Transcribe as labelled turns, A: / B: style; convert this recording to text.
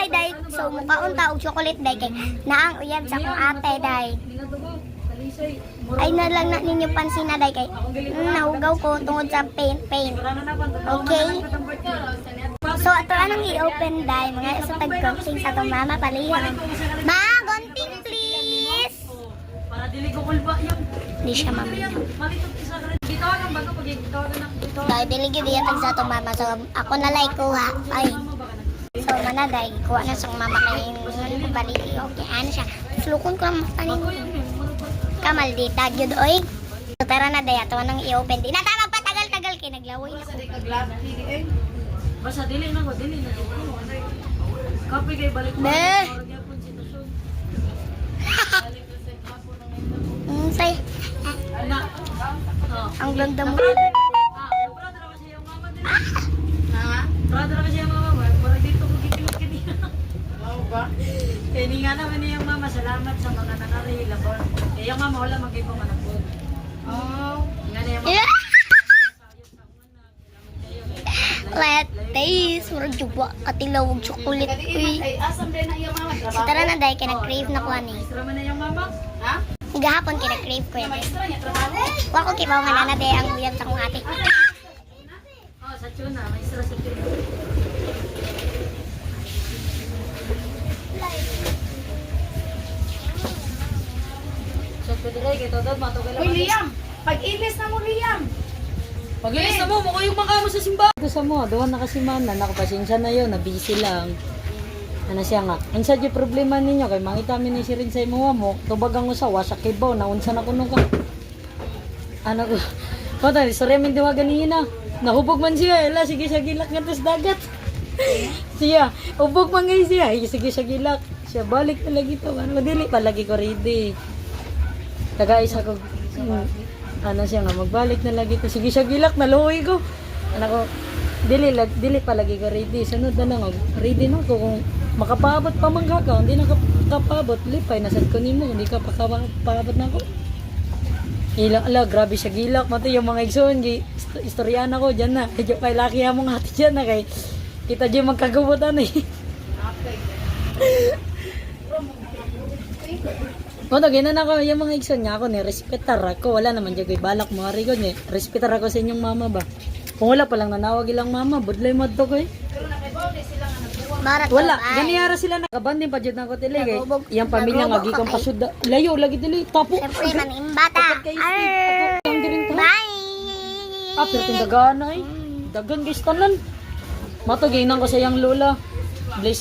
A: ay day. So mukaon ta og chocolate day kay naang uyab sa akong ate day. Ay na lang na ninyo pansin na day kay nahugaw ko tungod sa pain. Okay? So ato anong i-open day mga sa tag-coaching sa tong mama palihan. Ma, gonting please.
B: Para dili ko kulba yung.
A: Hindi siya mamina.
B: Dito ang bago pag dito na dito.
A: Dahil diligid yan sa tong mama. So ako na like kuha. Ay. So manaday kuha na sa mama kay bali. Okay, ano siya. Slukon ko lang tanin. Kamal di tagyod oy. So tara na day ato nang i-open. Di na ta magpatagal-tagal kay naglaway na ko.
B: Basta dili na ko, dili na. Kape kay balik mo.
A: Say,
B: Anak.
A: ang ganda mo.
B: Brother ako siya yung mama din. Ha? Brother ako siya yung mama. Para dito ko gigilot kaniya. Oo ba? Kaya ni nga naman niya yung mama. Salamat sa mga nangarila ko. Eh yung mama wala mag-ibang managod. Oo. Nga na yung mama.
A: Let taste. Murag juba. Katilaw og chocolate. Uy. So tara na day kay nag-crave na ko ani.
B: Isra man na yung mama? Ha?
A: Gahapon kay nag-crave ko yan. Wa ko kibaw nga na day ang uyab sa akong ate.
B: Oh, sa tuna. May isra sa tuna. So, pwede rin. Kaya todo, matugal lang.
C: Uy, Liam! Pag-ilis na mo, Liam!
B: Pag-ilis na mo, mukha yung mga mo sa simbahan. Ito sa mo, doon na kasi man, nakapasensya na yun, na-busy lang. Ano siya nga, unsa di problema ninyo, kay mangitami ni si rin sa imuha mo, tubagang usawa, sa kibaw, naunsa na kuno ka. Ano ko, kota, sorry min diwa ganina, nahubog man siya, ala, sige siya gilak nga tas dagat. Siya, hubog man ngayon siya, sige siya gilak. Siya, balik na lagi to, ano, dili pa lagi ko ready. Tagaisa ko, ano siya nga, magbalik na lagi to. Sige siya gilak, naluhoy ko. Ano ko, dili pa lagi ko ready. Sunod na lang, ready na ko. Kung makapabot pa man ka, hindi na kapabot, lipay, nasad ko ni mo, hindi ka pakapabot na ako. Ala, grabe siya gilak. Mati yung mga igsoon, istoryan ako dyan na. Medyo kay laki mo nga ati dyan na kay kita dyan magkagabutan eh. Kung ginan ako, yung mga igsoon niya ako, respetar ako. Wala naman dyan kay balak mo. Hari ko niya, respetar ako sa inyong mama ba. Kung wala palang nanawag ilang mama, budlay mo ito ko eh.
A: Barat
B: Wala,
A: ko, ay.
B: ganiyara sila na. Kabanding pa dyan ako tili kay yung pamilya nga gikong pasuda. Layo, lagi dili, tapo.
A: Siyempre, manimbata.
B: Ang giring to.
A: Bye!
B: Pero tindagaan na eh. Dagan guys tanan. Matugay nang ko sa yung lola. Bless